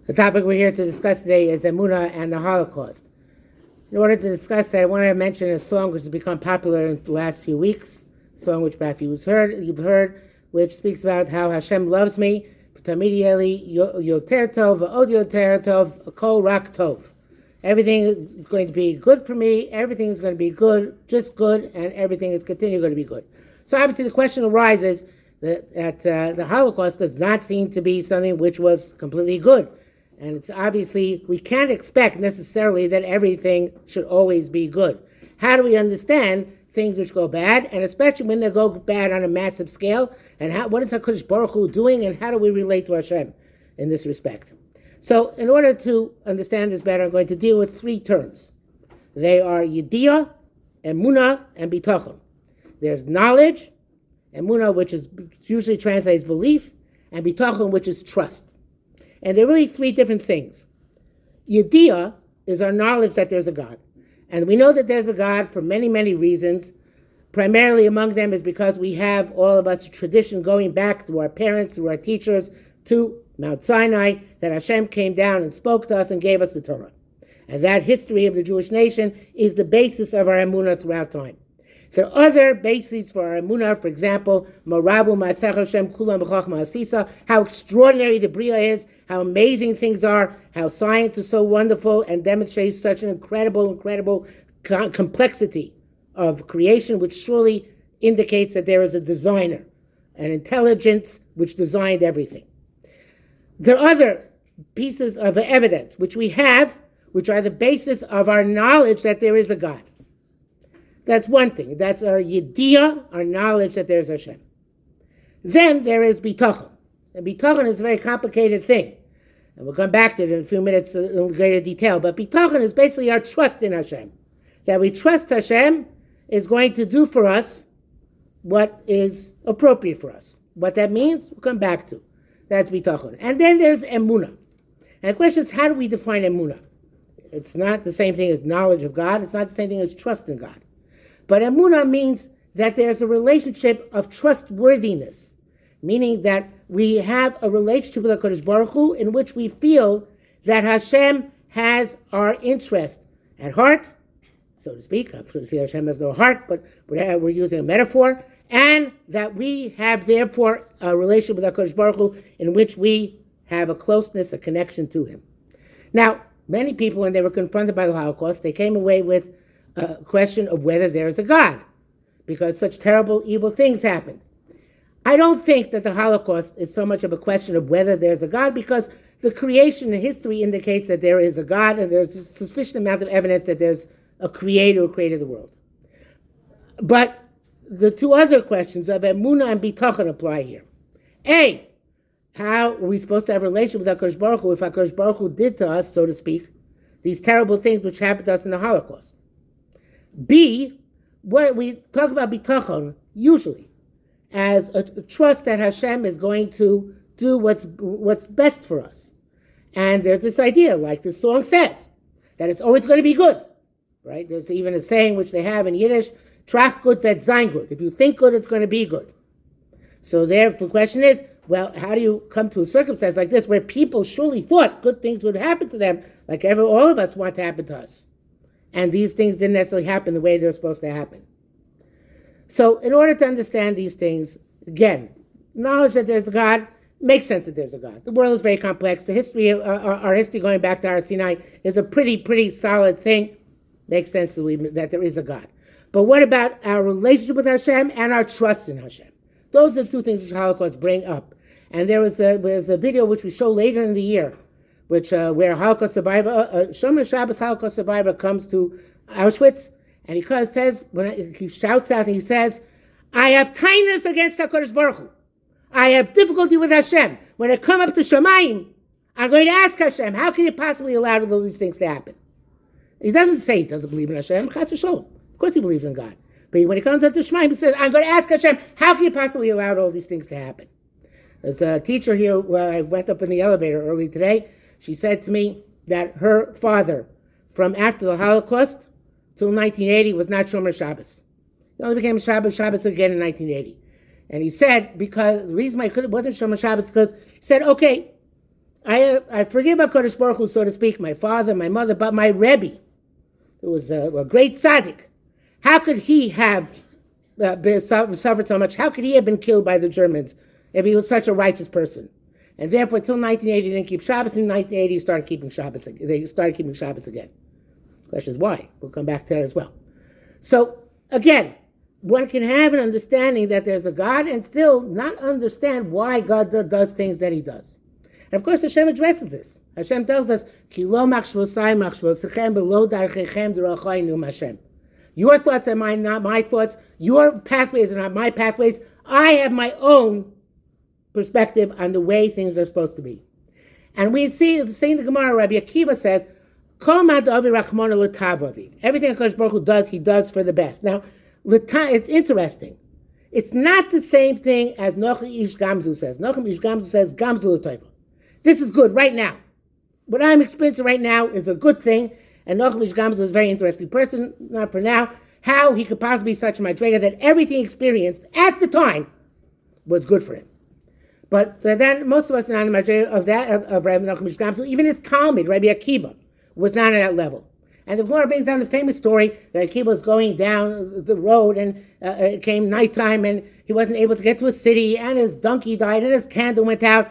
The topic we're here to discuss today is Emunah and the Holocaust. In order to discuss that, I want to mention a song which has become popular in the last few weeks, a song which perhaps you've heard, which speaks about how Hashem loves me, yoter tov, v'od yoter tov, kol rak tov. Everything is going to be good for me, everything is going to be good, just good, and everything is continuing going to be good. So obviously the question arises that the Holocaust does not seem to be something which was completely good. And it's obviously, we can't expect necessarily that everything should always be good. How do we understand things which go bad, and especially when they go bad on a massive scale, and what is HaKadosh Baruch Hu doing, and how do we relate to Hashem in this respect? So in order to understand this better, I'm going to deal with three terms. They are Yediyah, Emunah, and Bitachon. There's knowledge, Emunah, which is usually translates belief, and Bitachon, which is trust. And they're really three different things. Yediyah is our knowledge that there's a God. And we know that there's a God for many, many reasons. Primarily among them is because we have, all of us, a tradition going back through our parents, through our teachers, to Mount Sinai, that Hashem came down and spoke to us and gave us the Torah. And that history of the Jewish nation is the basis of our Emunah throughout time. So other bases for our Emunah, for example, Marabu Ma'asech Hashem Kulam B'Chachma Asisa, how extraordinary the Bria is, how amazing things are, how science is so wonderful and demonstrates such an incredible complexity of creation, which surely indicates that there is a designer, an intelligence which designed everything. There are other pieces of evidence which we have, which are the basis of our knowledge that there is a God. That's one thing. That's our Yediyah, our knowledge that there's Hashem. Then there is Bitachon. And Bitachon is a very complicated thing. And we'll come back to it in a few minutes in greater detail. But Bitachon is basically our trust in Hashem. That we trust Hashem is going to do for us what is appropriate for us. What that means, we'll come back to. That's Bitachon. And then there's Emunah. And the question is, how do we define Emunah? It's not the same thing as knowledge of God. It's not the same thing as trust in God. But Emunah means that there's a relationship of trustworthiness, meaning that we have a relationship with HaKadosh Baruch Hu in which we feel that Hashem has our interest at heart, so to speak. Obviously Hashem has no heart, but we're using a metaphor, and that we have therefore a relationship with HaKadosh Baruch Hu in which we have a closeness, a connection to Him. Now, many people, when they were confronted by the Holocaust, they came away with a question of whether there is a God, because such terrible, evil things happened. I don't think that the Holocaust is so much of a question of whether there's a God, because the creation, the history indicates that there is a God, and there's a sufficient amount of evidence that there's a creator who created the world. But the two other questions of Emunah and Bitachon apply here. A, how are we supposed to have a relationship with HaKadosh Baruch Hu if HaKadosh Baruch Hu did to us, so to speak, these terrible things which happened to us in the Holocaust? B, what we talk about Bitachon usually as a trust that Hashem is going to do what's best for us. And there's this idea, like this song says, that it's always going to be good, right? There's even a saying which they have in Yiddish, Trach gut wird sein gut. If you think good, it's going to be good. So therefore the question is, well, how do you come to a circumstance like this where people surely thought good things would happen to them, like all of us want to happen to us? And these things didn't necessarily happen the way they're supposed to happen. So in order to understand these things, again, knowledge that there's a God makes sense that there's a God. The world is very complex. The history of our history going back to Har Sinai is a pretty solid thing. Makes sense that there is a God. But what about our relationship with Hashem and our trust in Hashem? Those are the two things which Holocaust bring up. And there was a video which we show later in the year, which where a Holocaust survivor, Shomer Shabbos Holocaust survivor, comes to Auschwitz, and he says, he shouts out and he says, I have kindness against HaKadosh Baruch Hu. I have difficulty with Hashem. When I come up to Shamayim, I'm going to ask Hashem, how can you possibly allow all these things to happen? He doesn't say he doesn't believe in Hashem. Chas v'sholom. Of course he believes in God. But when he comes up to Shamayim, he says, I'm going to ask Hashem, how can you possibly allow all these things to happen? There's a teacher here, where I went up in the elevator early today. She said to me that her father, from after the Holocaust till 1980, was not Shomer Shabbos. He only became Shabbos again in 1980. And he said, because the reason why he wasn't Shomer Shabbos, because he said, okay, I forgive HaKadosh Baruch Hu, so to speak, my father, my mother, but my Rebbe, who was a great tzaddik, how could he have suffered so much? How could he have been killed by the Germans if he was such a righteous person? And therefore, until 1980, they didn't keep Shabbos. In 1980, they started keeping Shabbos again. The question is why? We'll come back to that as well. So, again, one can have an understanding that there's a God and still not understand why God does things that he does. And of course, Hashem addresses this. Hashem tells us, Ki lo machshvosai machshvosechem below darchechem d'rachaynu Hashem. Your thoughts are mine, not my thoughts. Your pathways are not my pathways. I have my own perspective on the way things are supposed to be. And we see the Gemara, Rabbi Akiva says, Kol ma'davi rachmona l'tavavi. Everything HaKadosh Baruch Hu does, he does for the best. Now, it's interesting. It's not the same thing as Nochem Ish Gamzu says. Nochem Ish Gamzu says, Gamzu l'toiva. This is good right now. What I'm experiencing right now is a good thing, and Nochem Ish Gamzu is a very interesting person, not for now. How he could possibly be such a madrega that everything experienced at the time was good for him. But then most of us are not in the madrega of Rabbi Nochem Ish Gamzu. Even his Talmud, Rabbi Akiva, was not at that level. And the Gemara brings down the famous story that Akiva was going down the road and it came nighttime and he wasn't able to get to a city and his donkey died and his candle went out.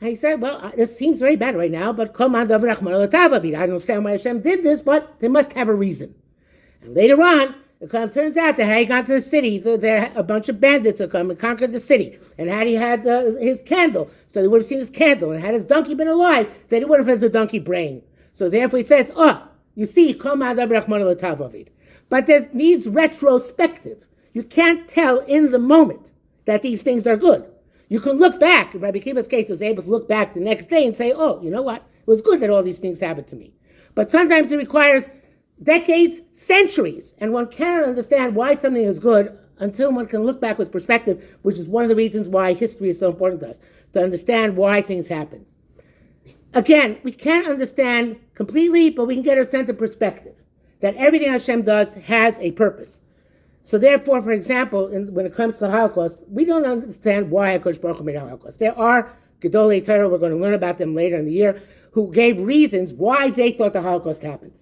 And he said, well, this seems very bad right now, but I don't understand why Hashem did this, but they must have a reason. And later on, it turns out that had he gone to the city, a bunch of bandits had come and conquered the city. And had he had his candle, so they would have seen his candle. And had his donkey been alive, then he would have had the donkey brain. So therefore he says, you see, but this needs retrospective. You can't tell in the moment that these things are good. You can look back. In Rabbi Akiva's case, he was able to look back the next day and say, you know what? It was good that all these things happened to me. But sometimes it requires decades, centuries, and one cannot understand why something is good until one can look back with perspective, which is one of the reasons why history is so important to us, to understand why things happen. Again, we can't understand completely, but we can get a sense of perspective, that everything Hashem does has a purpose. So therefore, for example, when it comes to the Holocaust, we don't understand why HaKadosh Baruch Hu made the Holocaust. There are Gedolei Torah, we're going to learn about them later in the year, who gave reasons why they thought the Holocaust happened.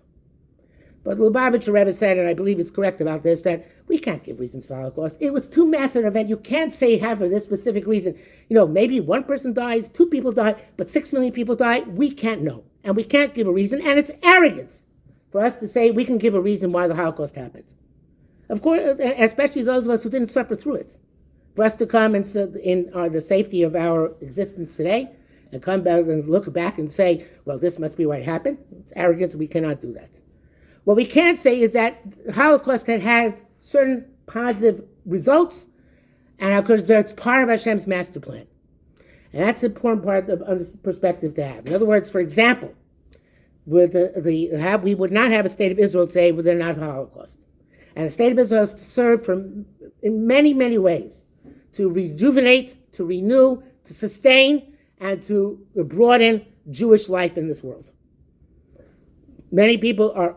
But Lubavitcher Rebbe said, and I believe he's correct about this, that we can't give reasons for the Holocaust. It was too massive an event. You can't say have for this specific reason. Maybe one person dies, 2 people die, but 6 million people die. We can't know. And we can't give a reason. And it's arrogance for us to say we can give a reason why the Holocaust happened. Of course, especially those of us who didn't suffer through it. For us to come and in the safety of our existence today and come back and look back and say, well, this must be why it happened. It's arrogance. We cannot do that. What we can say is that the Holocaust had certain positive results, and that's part of Hashem's master plan. And that's an important part of the perspective to have. In other words, for example, we would not have a state of Israel today were there not a Holocaust. And the state of Israel is to serve in many, many ways, to rejuvenate, to renew, to sustain, and to broaden Jewish life in this world. Many people are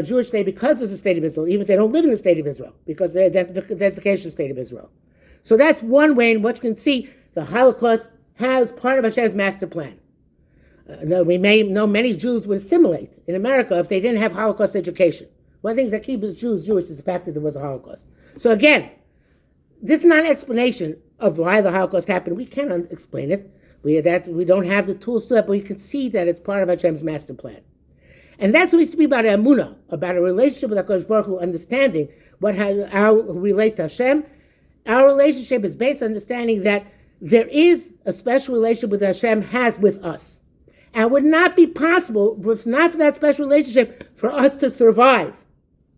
Jewish today because of the state of Israel, even if they don't live in the state of Israel, because of the identification of the state of Israel. So that's one way in which you can see the Holocaust has part of Hashem's master plan. We may know many Jews would assimilate in America if they didn't have Holocaust education. One of the things that keeps Jews Jewish is the fact that there was a Holocaust. So again, this is not an explanation of why the Holocaust happened. We cannot explain it. We don't have the tools to that, but we can see that it's part of Hashem's master plan. And that's what we speak about Emunah, about a relationship with HaKadosh Baruch Hu, understanding how we relate to Hashem. Our relationship is based on understanding that there is a special relationship that Hashem has with us. And it would not be possible, if not for that special relationship, for us to survive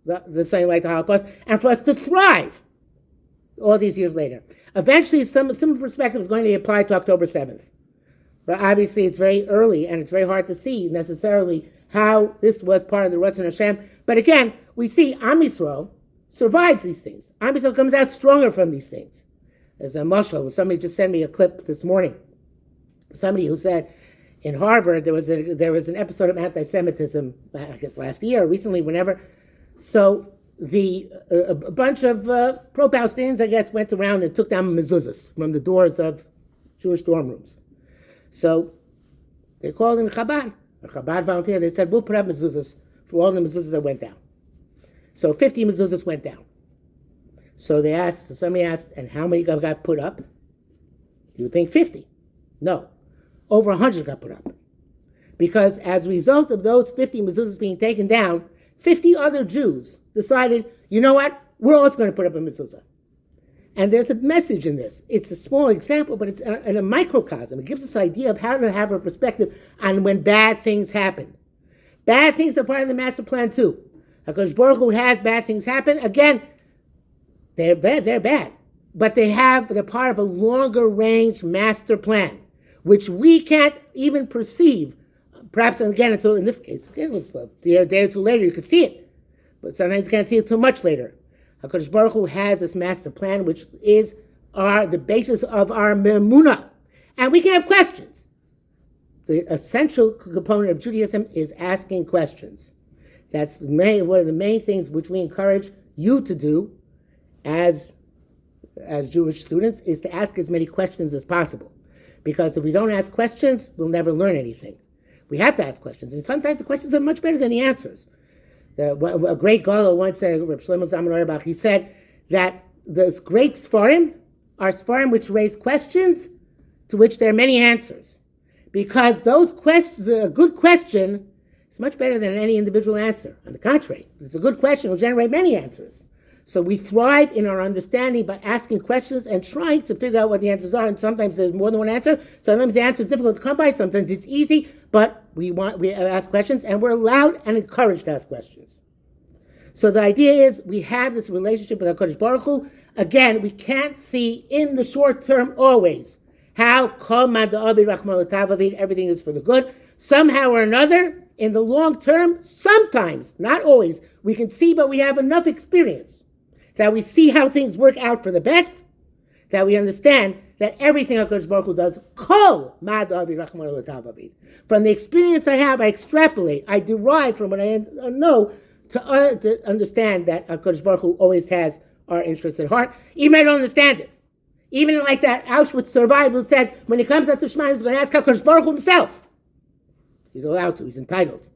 the something like the Holocaust, and for us to thrive all these years later. Eventually, some perspective is going to be applied to October 7th. But obviously, it's very early, and it's very hard to see necessarily how this was part of the Ratzon Hashem. But again, we see Am Yisrael survives these things. Am Yisrael comes out stronger from these things. There's a mashal. Somebody just sent me a clip this morning. Somebody who said in Harvard there was an episode of anti-Semitism, I guess last year, or recently, whenever. So a bunch of pro-Palestinians, I guess, went around and took down mezuzahs from the doors of Jewish dorm rooms. So They called in Chabad. A Chabad volunteer, they said, we'll put up mezuzahs for all the mezuzahs that went down. So 50 mezuzahs went down. So somebody asked, and how many got put up? Do you think 50? No. Over 100 got put up. Because as a result of those 50 mezuzahs being taken down, 50 other Jews decided, you know what? We're also going to put up a mezuzah. And there's a message in this. It's a small example, but it's in a microcosm. It gives us an idea of how to have a perspective on when bad things happen. Bad things are part of the master plan too. HaKadosh Baruch Hu has bad things happen. Again, they're bad. But they're part of a longer range master plan, which we can't even perceive. Perhaps, again, until in this case, it was a day or two later, you could see it. But sometimes you can't see it too much later. HaKadosh Baruch Hu has this master plan, which is the basis of our Emunah. And we can have questions. The essential component of Judaism is asking questions. That's one of the main things which we encourage you to do as Jewish students, is to ask as many questions as possible. Because if we don't ask questions, we'll never learn anything. We have to ask questions, and sometimes the questions are much better than the answers. A great Gadol once said, Reb Shlomo Zalman Auerbach, he said that those great Sfarim are Sfarim which raise questions to which there are many answers. Because a good question is much better than any individual answer. On the contrary, it's a good question will generate many answers. So we thrive in our understanding by asking questions and trying to figure out what the answers are. And sometimes there's more than one answer. Sometimes the answer is difficult to come by. Sometimes it's easy. But we ask questions, and we're allowed and encouraged to ask questions. So the idea is we have this relationship with HaKadosh Baruch Hu. Again, we can't see in the short term always how everything is for the good. Somehow or another, in the long term, sometimes, not always, we can see, but we have enough experience that we see how things work out for the best, that we understand that everything HaKadosh Baruch Hu does, from the experience I have, I extrapolate, I derive from what I know to understand that HaKadosh Baruch Hu always has our interests at heart, even if I don't understand it. Even like that Auschwitz survivor who said, when he comes out to Shema, he's going to ask HaKadosh Baruch Hu himself. He's allowed to, he's entitled.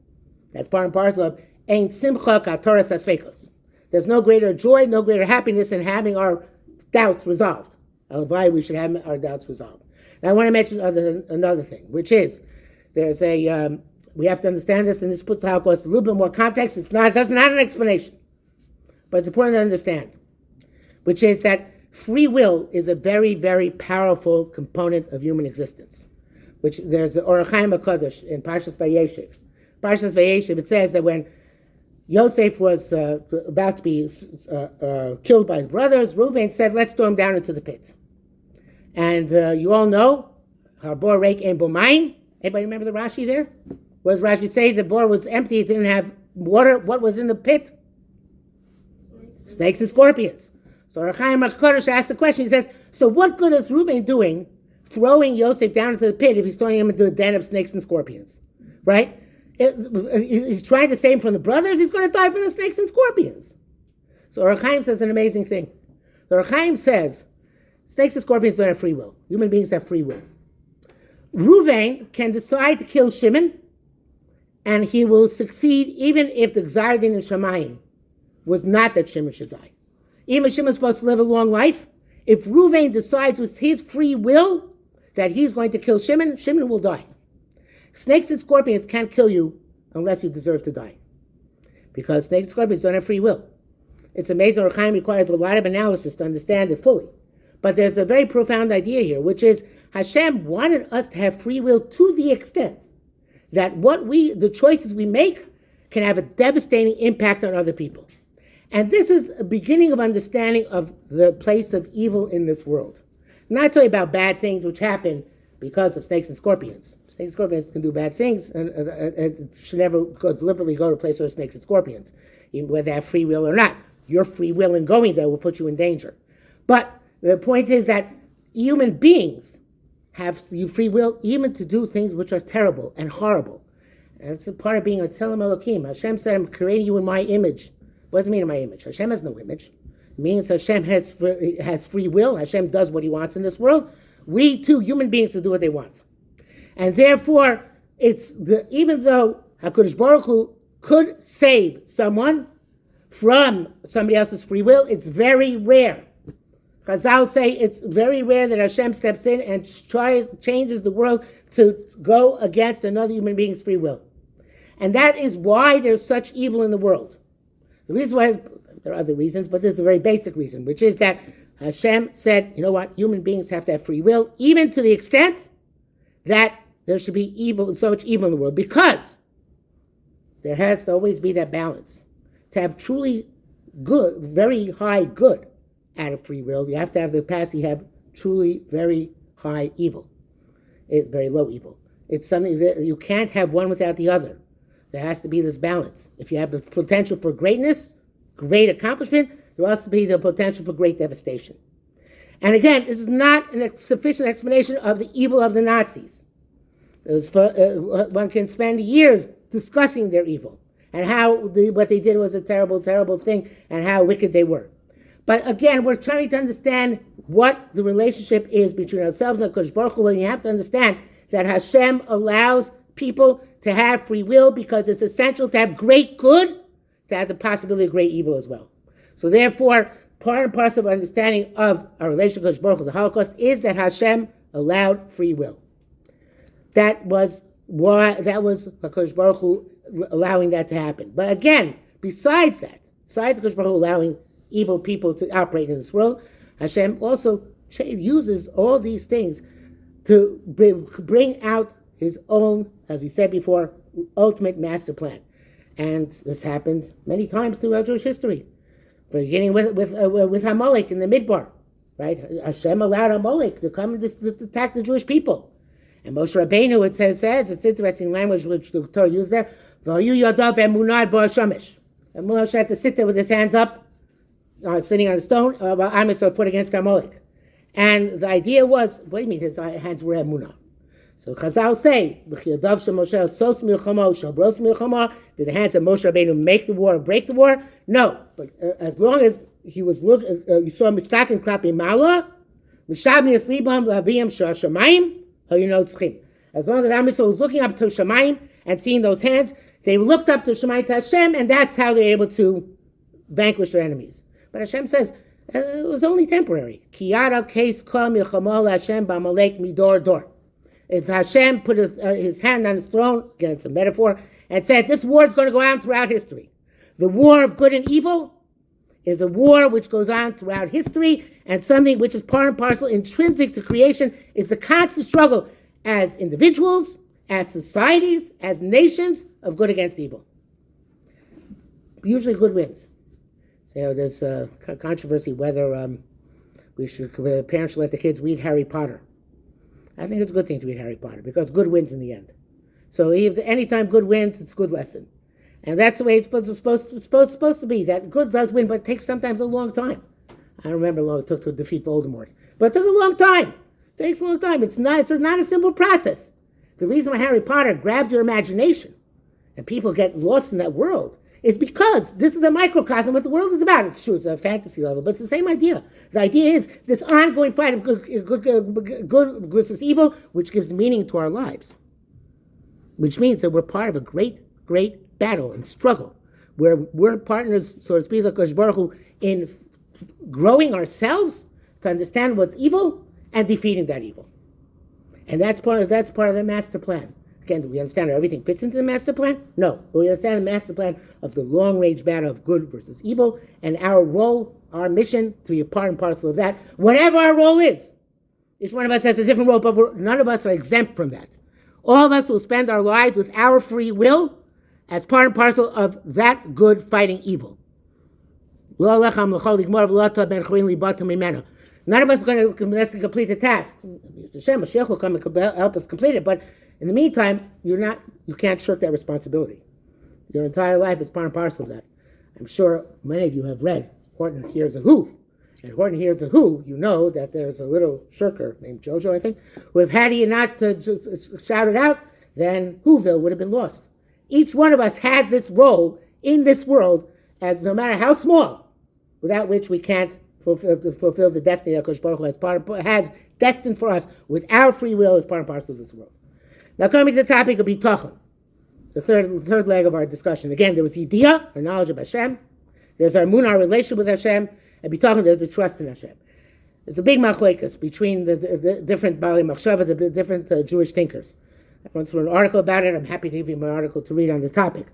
That's part and parcel of Ein Simcha K'Torah Sasfekos. There's no greater joy, no greater happiness than having our doubts resolved. Why we should have our doubts resolved. Now I want to mention another thing, which is we have to understand this, and this puts the Holocaust a little bit more context. It's not an explanation, but it's important to understand, which is that free will is a very, very powerful component of human existence. Which there's Orach Chaim HaKadosh in Parshas Vayeshev. Parshas Vayeshev, it says that when Yosef was about to be killed by his brothers, Reuven said, let's throw him down into the pit. And you all know, Harbor Reik Ein Bo Mayim. Anybody remember the Rashi there? What does Rashi say? The bore was empty, it didn't have water. What was in the pit? Snakes and scorpions. So Orach Chaim HaKadosh asked the question, he says, so what good is Reuven doing throwing Yosef down into the pit if he's throwing him into a den of snakes and scorpions? Right? He's trying to save him from the brothers, he's going to die from the snakes and scorpions. So Orach Chaim says an amazing thing. Orach Chaim says, snakes and scorpions don't have free will. Human beings have free will. Reuven can decide to kill Shimon, and he will succeed even if the Gzar Din in Shamayim was not that Shimon should die. Even if Shimon's supposed to live a long life, if Reuven decides with his free will that he's going to kill Shimon, Shimon will die. Snakes and scorpions can't kill you unless you deserve to die. Because snakes and scorpions don't have free will. It's amazing. Orach Chaim requires a lot of analysis to understand it fully. But there's a very profound idea here, which is Hashem wanted us to have free will to the extent that the choices we make can have a devastating impact on other people. And this is a beginning of understanding of the place of evil in this world. I'm not talking about bad things which happen because of snakes and scorpions. Snakes and scorpions can do bad things, and should never deliberately go to a place where snakes and scorpions, even whether they have free will or not. Your free will in going there will put you in danger. But the point is that human beings have free will even to do things which are terrible and horrible. And that's a part of being a Tzelem Elokim. Hashem said, I'm creating you in my image. What does it mean in my image? Hashem has no image. It means Hashem has free will. Hashem does what he wants in this world. We too, human beings, will do what they want. And therefore, even though HaKadosh Baruch Hu could save someone from somebody else's free will, it's very rare. Chazal say it's very rare that Hashem steps in and changes the world to go against another human being's free will. And that is why there's such evil in the world. The reason why, there are other reasons, but this is a very basic reason, which is that Hashem said, you know what, human beings have to have free will, even to the extent that there should be evil, so much evil in the world, because there has to always be that balance. To have truly good, very high good out of free will, you have to have the capacity to have truly very high evil, very low evil. It's something that you can't have one without the other. There has to be this balance. If you have the potential for greatness, great accomplishment, there will also be the potential for great devastation. And again, this is not a sufficient explanation of the evil of the Nazis. One can spend years discussing their evil and how what they did was a terrible, terrible thing and how wicked they were. But again, we're trying to understand what the relationship is between ourselves and HaKadosh Baruch Hu. And you have to understand that Hashem allows people to have free will because it's essential to have great good, to have the possibility of great evil as well. So therefore, part and parcel of understanding of our relationship with HaKadosh Baruch Hu, the Holocaust, is that Hashem allowed free will. That was HaKadosh Baruch Hu allowing that to happen. But again, besides HaKadosh Baruch Hu allowing evil people to operate in this world, Hashem also uses all these things to bring out his own, as we said before, ultimate master plan. And this happens many times throughout Jewish history. Beginning with Amalek in the Midbar, right? Hashem allowed Amalek to come and attack the Jewish people. And Moshe Rabbeinu, it says, it's interesting language which the Torah used there, V'ayu yadav emunah b'hashamish. And Moshe had to sit there with his hands up, sitting on a stone, while Am Yisrael fought against Amalek. And the idea was, what do you mean his hands were emunah? So Chazal say, did the hands of Moshe Rabbeinu make the war or break the war? No, but as long as he was looking, you saw Mistak and Klapi Mala, as long as Am Yisrael was looking up to Shemayim and seeing those hands, they looked up to Shemayim to Hashem, and that's how they were able to vanquish their enemies. But Hashem says, it was only temporary. Kiyara case kam Yilchama Hashem b'Amalek midor dor. It's Hashem put his hand on his throne, again it's a metaphor, and said this war is going to go on throughout history. The war of good and evil is a war which goes on throughout history, and something which is part and parcel, intrinsic to creation, is the constant struggle as individuals, as societies, as nations, of good against evil. Usually good wins. So there's a controversy whether parents should let the kids read Harry Potter. I think it's a good thing to read Harry Potter because good wins in the end. So anytime good wins, it's a good lesson. And that's the way it's supposed to be, that good does win, but it takes sometimes a long time. I don't remember how long it took to defeat Voldemort. But it took a long time. It takes a long time. It's not a simple process. The reason why Harry Potter grabs your imagination and people get lost in that world is because this is a microcosm of what the world is about. It's true, it's a fantasy level, but it's the same idea. The idea is this ongoing fight of good versus evil, which gives meaning to our lives. Which means that we're part of a great, great battle and struggle, where we're partners, so to speak, like HaKadosh Baruch Hu, in growing ourselves to understand what's evil and defeating that evil. And that's part of the master plan. Again, do we understand how everything fits into the master plan? No. But we understand the master plan of the long-range battle of good versus evil, and our role, our mission, to be a part and parcel of that, whatever our role is. Each one of us has a different role, but none of us are exempt from that. All of us will spend our lives with our free will as part and parcel of that good fighting evil. None of us are going to complete the task. Hashem, Mashiach will come and help us complete it, but in the meantime, you can't shirk that responsibility. Your entire life is part and parcel of that. I'm sure many of you have read Horton Hears a Who. And Horton Hears a Who, you know that there's a little shirker named Jojo, I think, who if had he not just shouted out, then Whoville would have been lost. Each one of us has this role in this world, and no matter how small, without which we can't fulfill the destiny that HaKadosh Baruch Hu has destined for us with our free will as part and parcel of this world. Now coming to the topic of bitachon, the third leg of our discussion. Again, there was idea, our knowledge of Hashem. There's our emunah, our relationship with Hashem, and bitachon, there's the trust in Hashem. There's a big machlekes between the different Baalei Machshava, the different Jewish thinkers. I once wrote an article about it. I'm happy to give you my article to read on the topic.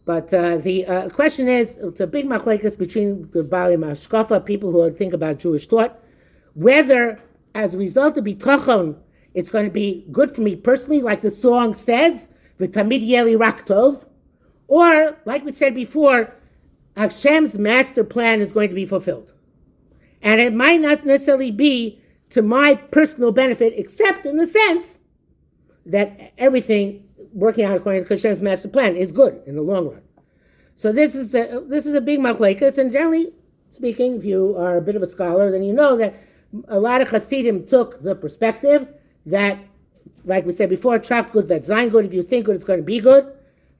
But the question is, it's a big machlekes between the Baalei Mashkafa, people who think about Jewish thought, whether as a result of bitachon, it's going to be good for me personally, like the song says, v'tamid yeli rak tov, or, like we said before, Hashem's master plan is going to be fulfilled. And it might not necessarily be to my personal benefit, except in the sense that everything working out according to Hashem's master plan is good in the long run. So this is a big machlekes, and generally speaking, if you are a bit of a scholar, then you know that a lot of Hasidim took the perspective that, like we said before, trust good, that's zayin good. If you think good, it's going to be good.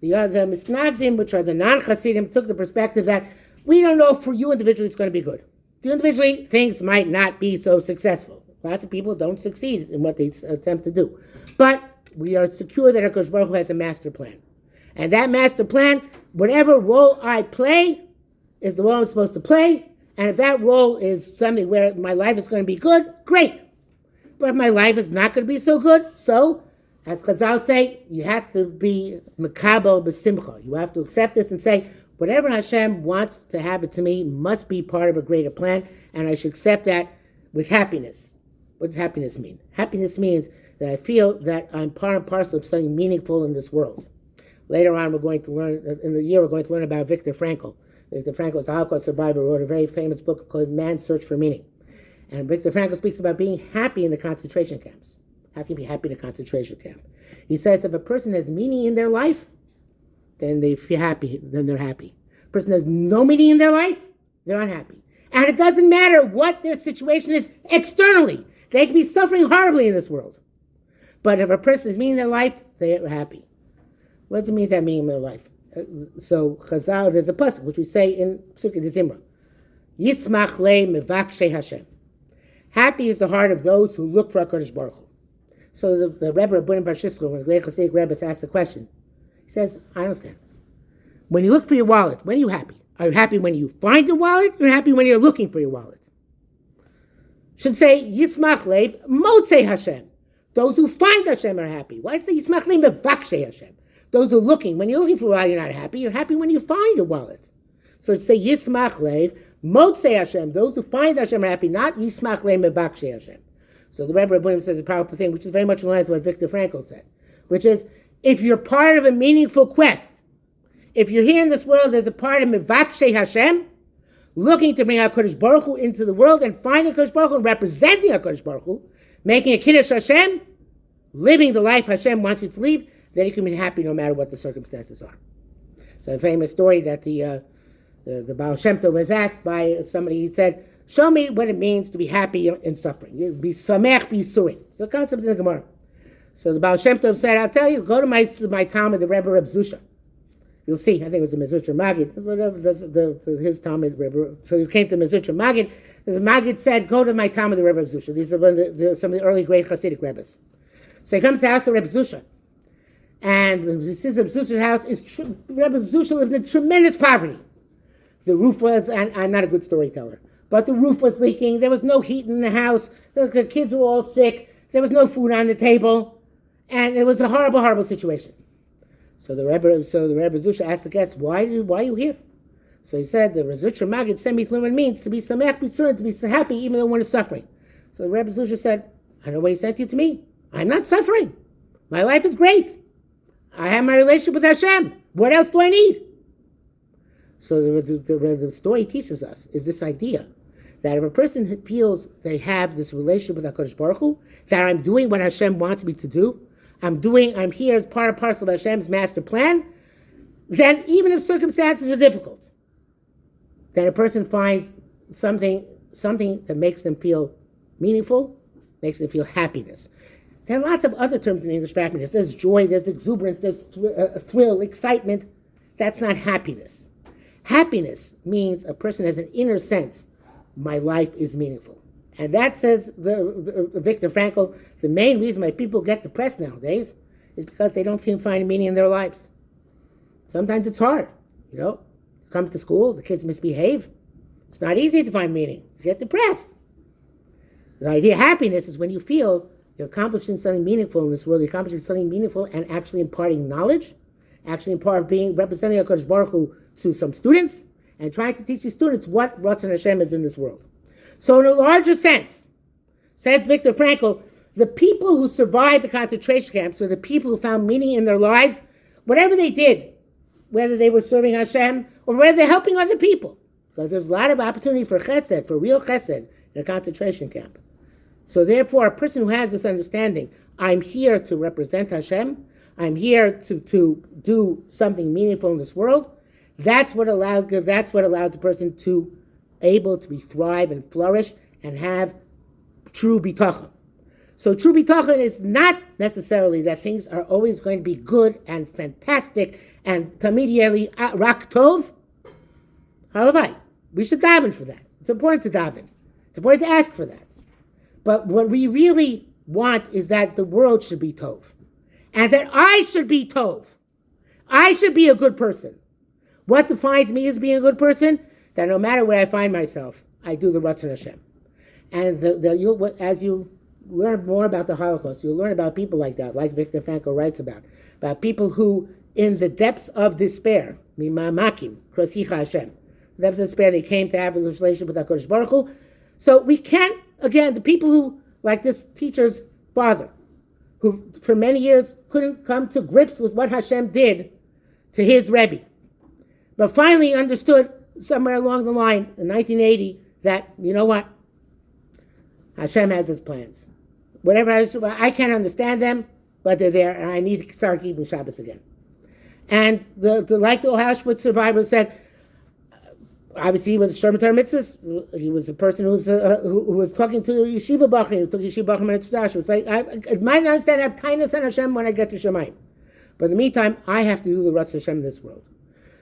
The other misnagdim, which are the non-Hasidim, took the perspective that we don't know if for you individually it's going to be good. For you individually, things might not be so successful. Lots of people don't succeed in what they attempt to do. But we are secure that HaKadosh Baruch Hu has a master plan. And that master plan, whatever role I play, is the role I'm supposed to play. And if that role is something where my life is going to be good, great. But if my life is not going to be so good, so, as Chazal say, you have to be mekabel b'simcha. You have to accept this and say, whatever Hashem wants to happen to me must be part of a greater plan, and I should accept that with happiness. What does happiness mean? Happiness means that I feel that I'm part and parcel of something meaningful in this world. Later on, we're going to learn about Viktor Frankl. Viktor Frankl is a Holocaust survivor, wrote a very famous book called Man's Search for Meaning. And Viktor Frankl speaks about being happy in the concentration camps. How can you be happy in a concentration camp? He says if a person has meaning in their life, then they feel happy, then they're happy. A person has no meaning in their life, they're unhappy. And it doesn't matter what their situation is externally. They can be suffering horribly in this world. But if a person has meaning in their life, they are happy. What does it mean that meaning in their life? So Chazal, there's a pasuk which we say in Psukei de Zimra. Yismach le mevakshe Hashem. Happy is the heart of those who look for HaKadosh Baruch Hu. So the Rebbe Rabbanim Bar Shishko, when the great Hasidic Rebbe asked the question, he says, I understand. When you look for your wallet, when are you happy? Are you happy when you find your wallet? Or are you happy when you're looking for your wallet? Should say, Yismach leiv motzei Hashem. Those who find Hashem are happy. Why say Yismach leiv mevakshe Hashem? Those who are looking. When you're looking for a wallet, you're not happy. You're happy when you find your wallet. So it's say Yismach leiv motzei Hashem. Those who find Hashem are happy, not Yismach leiv mevakshe Hashem. So the Rebbe Rabbanim says a powerful thing, which is very much in line with what Viktor Frankl said, which is, if you're part of a meaningful quest, if you're here in this world, there's a part of Mevakshe Hashem, looking to bring HaKadosh Baruch Hu into the world and finding HaKadosh Baruch Hu and representing HaKadosh Baruch Hu, making a Kiddush Hashem, living the life Hashem wants you to live, then you can be happy no matter what the circumstances are. So a famous story that the Baal Shem Tov was asked by somebody, he said, show me what it means to be happy in suffering. Be samech, be surin. It's a concept in the Gemara. So the Baal Shem Tov said, I'll tell you, go to my Talmud, the Rebbe Reb Zusha. You'll see, I think it was the Mezutra Magid, his Talmud, Rebbe. So he came to Mezutra Magid. The Magid said, go to my Talmud, the Rebbe Reb Zusha. These are some of the early great Hasidic Rebbes. So he comes to the house of Rebbe Zusha. And when he sees Rebbe Zusha's house, Rebbe Zusha lived in tremendous poverty. The roof was, and I'm not a good storyteller, but the roof was leaking. There was no heat in the house. The kids were all sick. There was no food on the table. And it was a horrible, horrible situation. So the Rebbe Zusha asked the guest, why are you here? So he said, the Rezutra Magid sent me to learn what it means to be samech b'tzurin, to be happy even though one is suffering. So the Rebbe Zusha said, I know why he sent you to me. I'm not suffering. My life is great. I have my relationship with Hashem. What else do I need? So the story teaches us is this idea that if a person feels they have this relationship with HaKadosh Baruch Hu, that I'm doing what Hashem wants me to do, I'm here as part and parcel of Hashem's master plan, then even if circumstances are difficult, then a person finds something that makes them feel meaningful, makes them feel happiness. There are lots of other terms in English for happiness. There's joy, there's exuberance, there's thrill, excitement. That's not happiness. Happiness means a person has an inner sense, my life is meaningful. And that, says Viktor Frankl, the main reason why people get depressed nowadays is because they don't find meaning in their lives. Sometimes it's hard, come to school, the kids misbehave. It's not easy to find meaning. You get depressed. The idea of happiness is when you feel you're accomplishing something meaningful in this world, you're accomplishing something meaningful and actually imparting knowledge, actually representing HaKadosh Baruch Hu to some students, and trying to teach these students what Ratzon Hashem is in this world. So in a larger sense, says Viktor Frankl, the people who survived the concentration camps were the people who found meaning in their lives, whatever they did, whether they were serving Hashem or whether they're helping other people. Because there's a lot of opportunity for chesed, for real chesed, in a concentration camp. So therefore, a person who has this understanding, I'm here to represent Hashem, I'm here to do something meaningful in this world, that's what allows a person to able to thrive and flourish and have true bitachon. So true bitachon is not necessarily that things are always going to be good and fantastic and tamid yeli rak tov. Halavai. We should daven for that. It's important to daven. It's important to ask for that. But what we really want is that the world should be tov. And that I should be tov. I should be a good person. What defines me as being a good person? That no matter where I find myself, I do the Ratzon Hashem. And as you learn more about the Holocaust, you'll learn about people like that, like Viktor Frankl writes about people who, in the depths of despair, mimamakim, krosicha Hashem, the depths of despair, they came to have a relationship with HaKadosh Baruch Hu. So we can't, again, the people who, like this teacher's father, who for many years couldn't come to grips with what Hashem did to his Rebbe, but finally understood somewhere along the line in 1980 that, you know what, Hashem has his plans. Whatever I can't understand them, but they're there, and I need to start keeping Shabbos again. And like the Auschwitz survivor said, obviously he was a Sherman Torah mitzvahs. He was a person who was talking to yeshiva bachrim, who took yeshiva bachrim and tzdash. It's like I might understand I have kindness on Hashem when I get to Shemayim, but in the meantime I have to do the Ratzon Hashem in this world.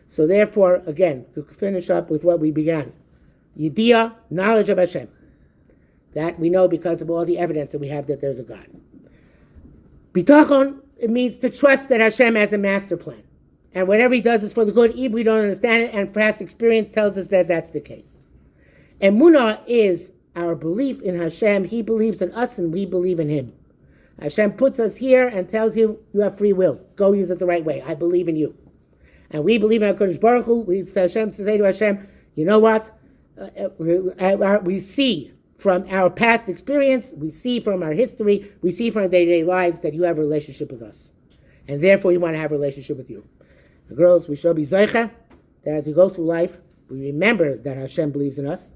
So therefore, again, to finish up with what we began, Yediyah, knowledge of Hashem. That we know because of all the evidence that we have that there's a God. Bitachon, it means to trust that Hashem has a master plan. And whatever he does is for the good, even if we don't understand it, and past experience tells us that that's the case. Emunah is our belief in Hashem. He believes in us and we believe in him. Hashem puts us here and tells you, you have free will. Go use it the right way. I believe in you. And we believe in HaKadosh Baruch Hu. We say to Hashem, you know what? We see from our past experience, we see from our history, we see from our day-to-day lives that you have a relationship with us. And therefore we want to have a relationship with you. The girls, we shall be Zoicha, that as we go through life, we remember that Hashem believes in us.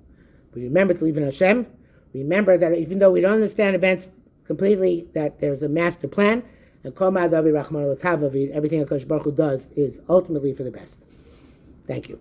We remember to believe in Hashem. Remember that even though we don't understand events completely, that there's a master plan. And Kol Ma'adavi Rachman L'Tavavi, everything HaKadosh Baruch Hu does is ultimately for the best. Thank you.